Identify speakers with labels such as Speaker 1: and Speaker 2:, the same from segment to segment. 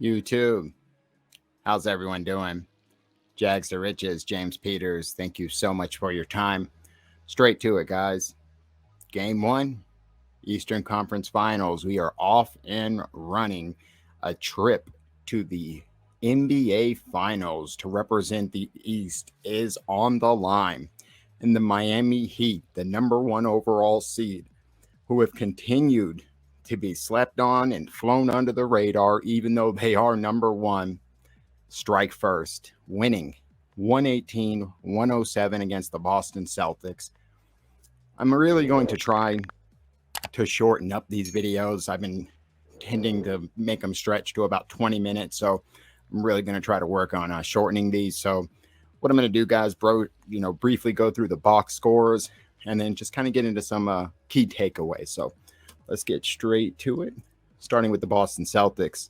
Speaker 1: YouTube. How's everyone doing? Jags to Riches, James Peters, thank you so much for your time. Straight to it, guys. Game one, Eastern Conference Finals. We are off and running. A trip to the NBA Finals to represent the East is on the line. And the Miami Heat, the number one overall seed, who have continued to be slept on and flown under the radar, even though they are number one, strike first, winning 118-107 against the Boston Celtics. I'm really going to try to shorten up these videos. I've been tending to make them stretch to about 20 minutes, so I'm really going to try to work on shortening these. So what I'm going to do, guys, briefly go through the box scores and then just kind of get into some key takeaways. So let's get straight to it, starting with the Boston Celtics.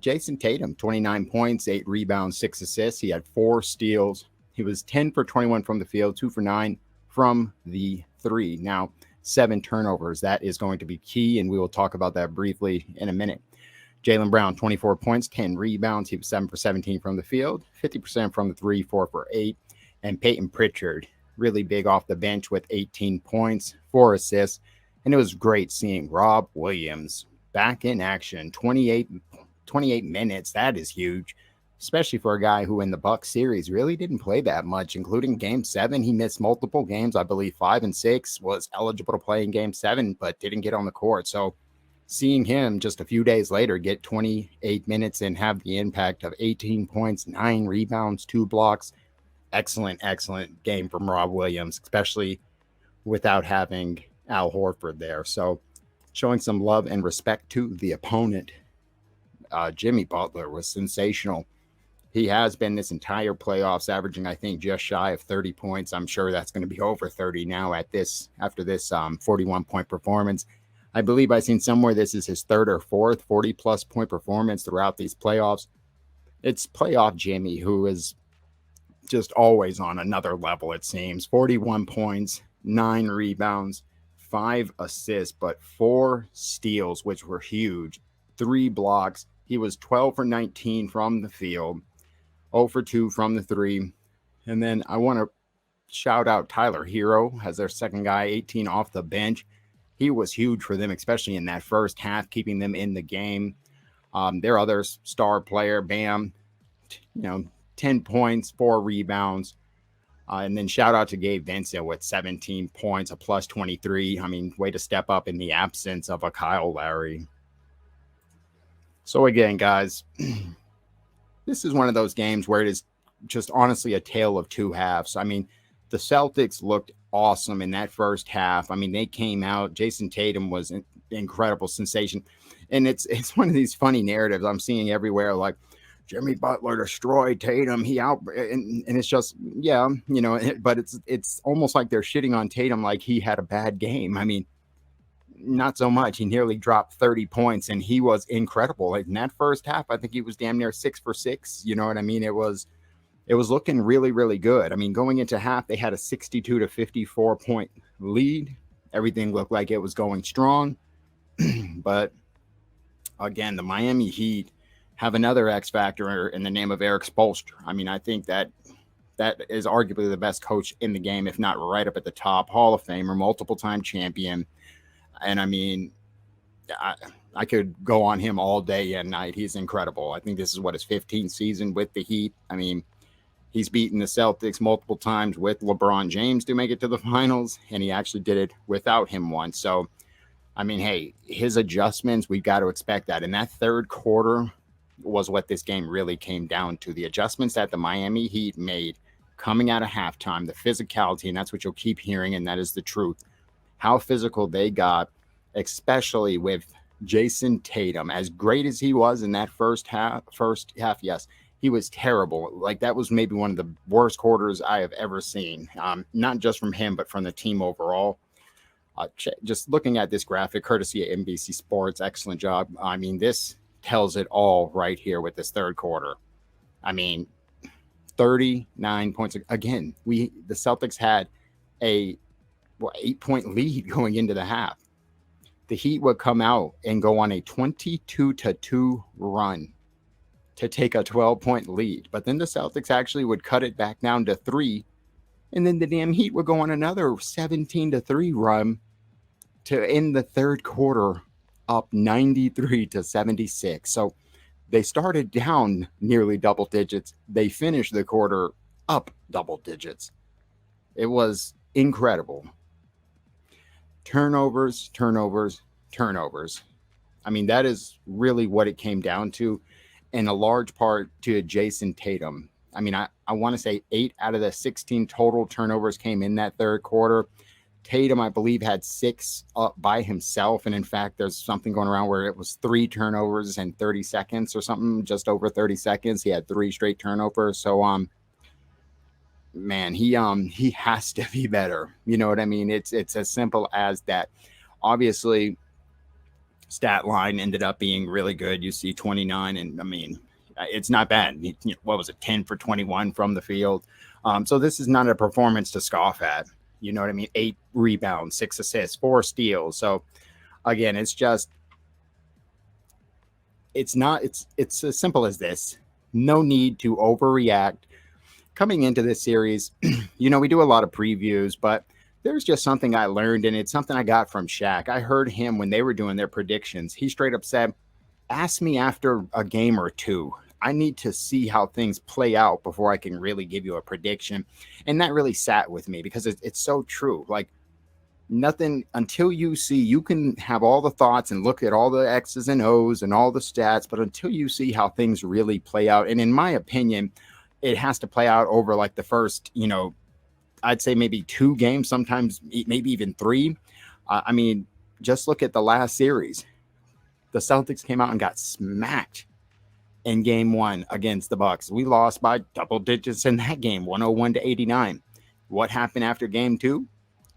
Speaker 1: Jason Tatum, 29 points, 8 rebounds, 6 assists. He had 4 steals. He was 10 for 21 from the field, 2 for 9 from the 3. Now, 7 turnovers. That is going to be key, and we will talk about that briefly in a minute. Jaylen Brown, 24 points, 10 rebounds. He was 7 for 17 from the field, 50% from the 3, 4 for 8. And Peyton Pritchard, really big off the bench with 18 points, 4 assists. And it was great seeing Rob Williams back in action, 28 minutes. That is huge, especially for a guy who in the Bucks series really didn't play that much, including Game 7. He missed multiple games. I believe 5 and 6, was eligible to play in Game 7, but didn't get on the court. So seeing him just a few days later get 28 minutes and have the impact of 18 points, 9 rebounds, 2 blocks, excellent game from Rob Williams, especially without having Al Horford there. So showing some love and respect to the opponent. Jimmy Butler was sensational. He has been this entire playoffs, averaging, I think, just shy of 30 points. I'm sure that's going to be over 30 now after this 41-point performance. I believe I've seen somewhere this is his third or fourth 40-plus point performance throughout these playoffs. It's playoff Jimmy, who is just always on another level, it seems. 41 points, 9 rebounds, 5 assists, but 4 steals, which were huge, 3 blocks. He was 12 for 19 from the field, 0 for 2 from the 3. And then I want to shout out Tyler Hero as their second guy, 18 off the bench. He was huge for them, especially in that first half, keeping them in the game. Their other star player, Bam, 10 points, 4 rebounds. And then shout out to Gabe Vincent with 17 points, a plus 23. I mean, way to step up in the absence of a Kyle Lowry. So again, guys, this is one of those games where it is just honestly a tale of two halves. I mean, the Celtics looked awesome in that first half. I mean, they came out. Jason Tatum was an incredible sensation. And it's one of these funny narratives I'm seeing everywhere, like Jimmy Butler destroyed Tatum. And it's just, yeah, but it's almost like they're shitting on Tatum like he had a bad game. I mean, not so much. He nearly dropped 30 points, and he was incredible. In that first half, I think he was damn near 6 for 6. You know what I mean? It was looking really, really good. I mean, going into half, they had a 62 to 54 point lead. Everything looked like it was going strong. But again, the Miami Heat have another X factor in the name of Eric Spoelstra. I mean, I think that is arguably the best coach in the game, if not right up at the top. Hall of Famer, multiple-time champion. And I mean, I could go on him all day and night. He's incredible. I think this is his 15th season with the Heat. I mean, he's beaten the Celtics multiple times with LeBron James to make it to the finals, and he actually did it without him once. So, I mean, hey, his adjustments, we've got to expect that. And that third quarter was what this game really came down to. The adjustments that the Miami Heat made coming out of halftime, the physicality, and that's what you'll keep hearing, and that is the truth. How physical they got, especially with Jason Tatum. As great as he was in that first half, yes, he was terrible. Like, that was maybe one of the worst quarters I have ever seen, not just from him, but from the team overall. Just looking at this graphic, courtesy of NBC Sports, excellent job. I mean, this tells it all right here with this third quarter. I mean, 39 points. Again, the Celtics had a 8-point lead going into the half. The Heat would come out and go on a 22-2 run to take a 12-point lead. But then the Celtics actually would cut it back down to 3, and then the damn Heat would go on another 17-3 run to end the third quarter up 93-76. So they started down nearly double digits. They finished the quarter up double digits. It was incredible. Turnovers, turnovers, turnovers. I mean, that is really what it came down to, in a large part to Jason Tatum. I mean, I want to say 8 out of the 16 total turnovers came in that third quarter. Tatum, I believe, had 6 up by himself. And in fact, there's something going around where it was 3 turnovers in 30 seconds or something, just over 30 seconds. He had 3 straight turnovers. So, man, he has to be better. You know what I mean? It's as simple as that. Obviously, stat line ended up being really good. You see 29, and I mean, it's not bad. What was it, 10 for 21 from the field? So this is not a performance to scoff at. You know what I mean? 8 rebounds, 6 assists, 4 steals. So again, it's just, it's as simple as this. No need to overreact. Coming into this series, we do a lot of previews, but there's just something I learned, and it's something I got from Shaq. I heard him when they were doing their predictions. He straight up said, ask me after a game or two. I need to see how things play out before I can really give you a prediction. And that really sat with me because it's so true. Like, nothing until you can have all the thoughts and look at all the X's and O's and all the stats, but until you see how things really play out. And in my opinion, it has to play out over like the first, I'd say maybe 2 games, sometimes maybe even 3. I mean, just look at the last series. The Celtics came out and got smacked in game 1 against the Bucks. We lost by double digits in that game, 101-89. What happened after game 2?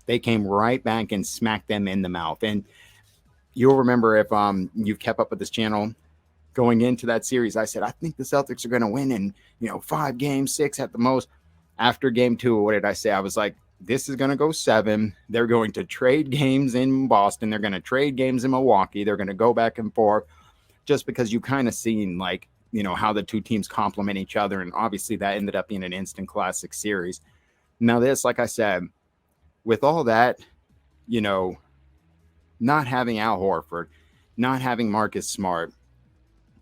Speaker 1: They came right back and smacked them in the mouth. And you'll remember, if you've kept up with this channel, going into that series, I said, I think the Celtics are going to win in, 5 games, 6 at the most. After game 2, what did I say? I was like, this is going to go 7. They're going to trade games in Boston. They're going to trade games in Milwaukee. They're going to go back and forth, just because you kind of seen like, how the two teams complement each other. And obviously that ended up being an instant classic series. Now this, like I said, with all that, not having Al Horford, not having Marcus Smart,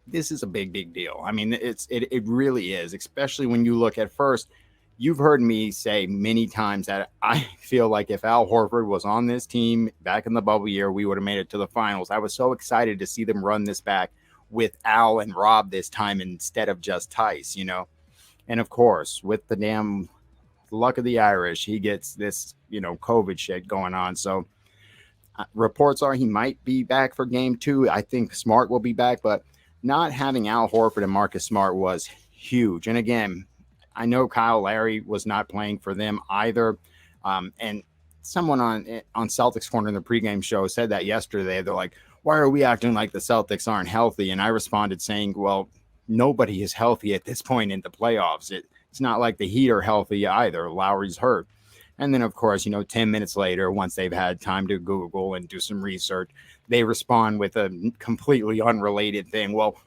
Speaker 1: this is a big, big deal. I mean, it really is, especially when you look at first. You've heard me say many times that I feel like if Al Horford was on this team back in the bubble year, we would have made it to the finals. I was so excited to see them run this back with Al and Rob this time instead of just Tice, And of course, with the damn luck of the Irish, he gets this, COVID shit going on. So reports are he might be back for game 2. I think Smart will be back, but not having Al Horford and Marcus Smart was huge. And again, I know Kyle Lowry was not playing for them either. And someone on Celtics Corner in the pregame show said that yesterday. They're like, why are we acting like the Celtics aren't healthy? And I responded saying, well, nobody is healthy at this point in the playoffs. It's not like the Heat are healthy either. Lowry's hurt. And then, of course, 10 minutes later, once they've had time to Google and do some research, they respond with a completely unrelated thing. Well,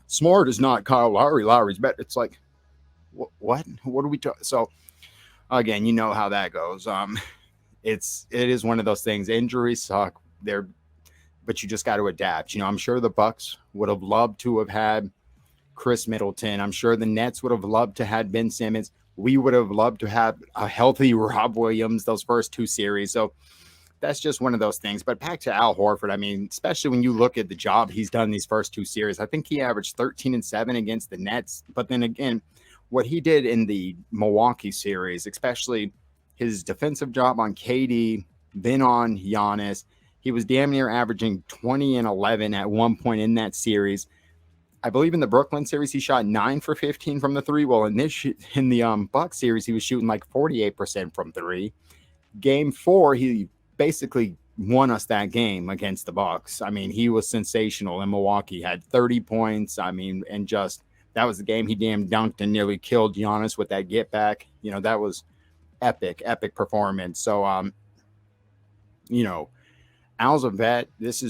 Speaker 1: Smart is not Kyle Lowry. Lowry's better. It's like, what? What are we talking? So, again, you know how that goes. It is one of those things. Injuries suck. But you just got to adapt. I'm sure the Bucks would have loved to have had Chris Middleton. I'm sure the Nets would have loved to have Ben Simmons. We would have loved to have a healthy Rob Williams those first 2 series. So that's just one of those things. But back to Al Horford, I mean, especially when you look at the job he's done these first 2 series, I think he averaged 13 and 7 against the Nets. But then again, what he did in the Milwaukee series, especially his defensive job on KD, then on Giannis, he was damn near averaging 20 and 11 at one point in that series. I believe in the Brooklyn series, he shot 9 for 15 from the 3. Well, in the Bucks series, he was shooting like 48% from 3. Game 4, he basically won us that game against the Bucks. I mean, he was sensational in Milwaukee, had 30 points. I mean, and just that was the game he damn dunked and nearly killed Giannis with that get back. That was epic performance. So, Al's a vet. This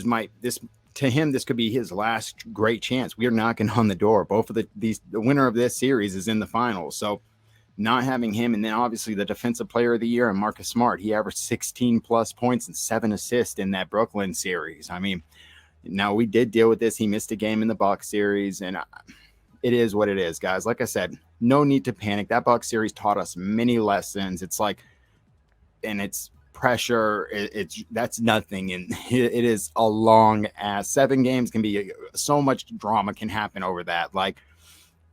Speaker 1: to him, this could be his last great chance. We are knocking on the door. Both of the winner of this series is in the finals. So not having him, and then obviously the defensive player of the year and Marcus Smart, he averaged 16 plus points and 7 assists in that Brooklyn series. I mean, now we did deal with this. He missed a game in the Bucks series, and it is what it is, guys. Like I said, no need to panic. That Bucks series taught us many lessons. It's like, and it's pressure. That's nothing, and it is a long ass 7 games. Can be so much drama can happen over that. Like,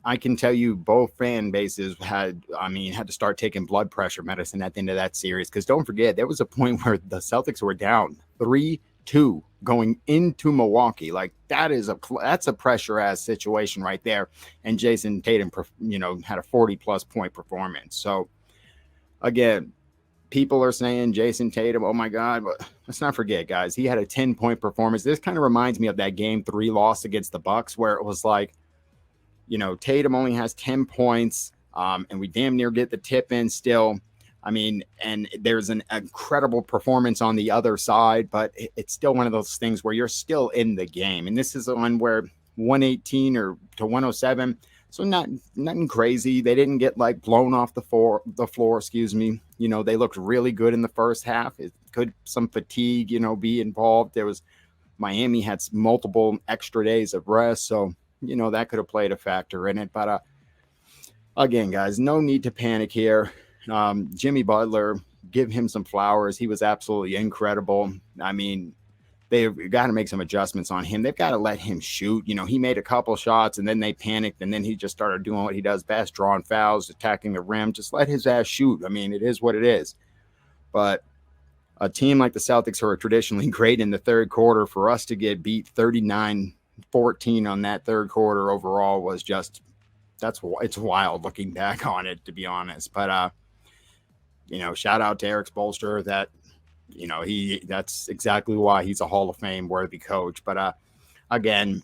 Speaker 1: I can tell you both fan bases had to start taking blood pressure medicine at the end of that series. Because don't forget, there was a point where the Celtics were down 3-2 going into Milwaukee. Like, that's a pressure ass situation right there. And Jason Tatum, had a 40 plus point performance. So again, people are saying Jason Tatum, oh my God, but let's not forget, guys, he had a 10-point performance. This kind of reminds me of that game 3 loss against the Bucks, where it was like, Tatum only has 10 points, and we damn near get the tip in still. I mean, and there's an incredible performance on the other side, but it's still one of those things where you're still in the game. And this is the one where 118 or to 107, so nothing crazy. They didn't get like blown off the floor, excuse me. They looked really good in the first half. It could some fatigue, be involved. Miami had multiple extra days of rest, so that could have played a factor in it. But again, guys, no need to panic here. Jimmy Butler, give him some flowers. He was absolutely incredible. I mean, they've got to make some adjustments on him. They've got to let him shoot. He made a couple shots, and then they panicked, and then he just started doing what he does best, drawing fouls, attacking the rim. Just let his ass shoot. I mean, it is what it is. But a team like the Celtics, who are traditionally great in the third quarter, for us to get beat 39-14 on that third quarter overall was just, it's wild looking back on it, to be honest. But shout out to Eric Spoelstra. That that's exactly why he's a Hall of Fame worthy coach. But again,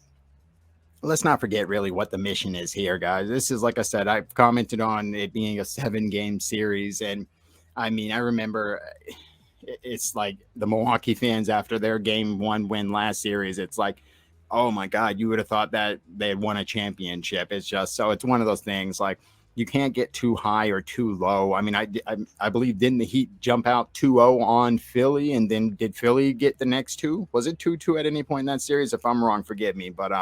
Speaker 1: let's not forget really what the mission is here, guys. This is, like I said, I've commented on it being a 7-game series, and I mean, I remember it's like the Milwaukee fans after their game 1 win last series. It's like, oh my God, you would have thought that they had won a championship. It's just, so it's one of those things, like, you can't get too high or too low. I mean, I believe, didn't the Heat jump out 2-0 on Philly, and then did Philly get the next 2? Was it 2-2 at any point in that series? If I'm wrong, forgive me. But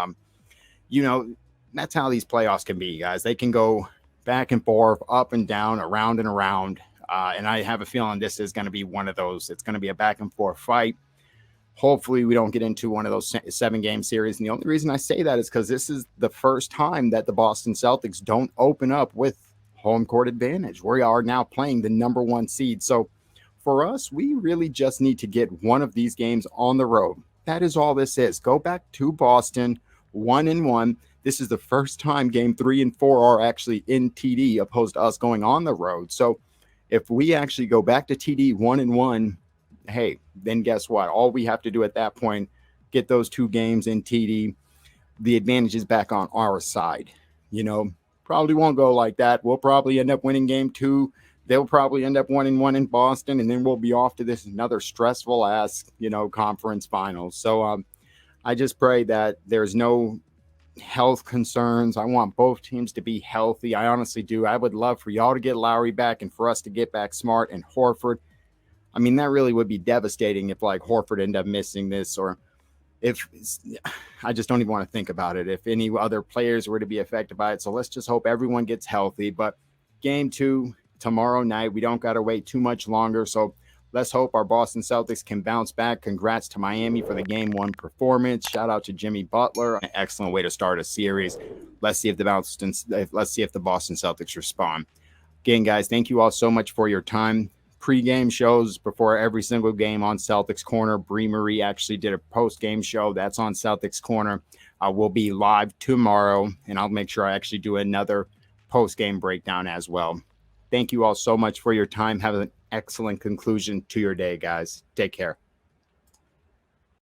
Speaker 1: that's how these playoffs can be, guys. They can go back and forth, up and down, around and around. And I have a feeling this is going to be one of those. It's going to be a back and forth fight. Hopefully we don't get into one of those 7-game series. And the only reason I say that is because this is the first time that the Boston Celtics don't open up with home court advantage. We are now playing the number 1 seed. So for us, we really just need to get one of these games on the road. That is all this is. Go back to Boston 1-1. This is the first time game 3 and 4 are actually in TD, opposed to us going on the road. So if we actually go back to TD 1-1, hey, then guess what? All we have to do at that point, get those 2 games in TD. The advantage is back on our side. Probably won't go like that. We'll probably end up winning game 2. They'll probably end up 1-1 in Boston, and then we'll be off to this another stressful ass, conference finals. So I just pray that there's no health concerns. I want both teams to be healthy. I honestly do. I would love for y'all to get Lowry back and for us to get back Smart and Horford. I mean, that really would be devastating if, like, Horford ended up missing this, or if I just don't even want to think about it, if any other players were to be affected by it. So let's just hope everyone gets healthy. But game 2 tomorrow night, we don't got to wait too much longer. So let's hope our Boston Celtics can bounce back. Congrats to Miami for the game 1 performance. Shout out to Jimmy Butler. An excellent way to start a series. Let's see if the Boston Celtics respond. Again, guys, thank you all so much for your time. Pre-game shows before every single game on Celtics Corner. Bree Marie actually did a post-game show. That's on Celtics Corner. We'll be live tomorrow, and I'll make sure I actually do another post-game breakdown as well. Thank you all so much for your time. Have an excellent conclusion to your day, guys. Take care.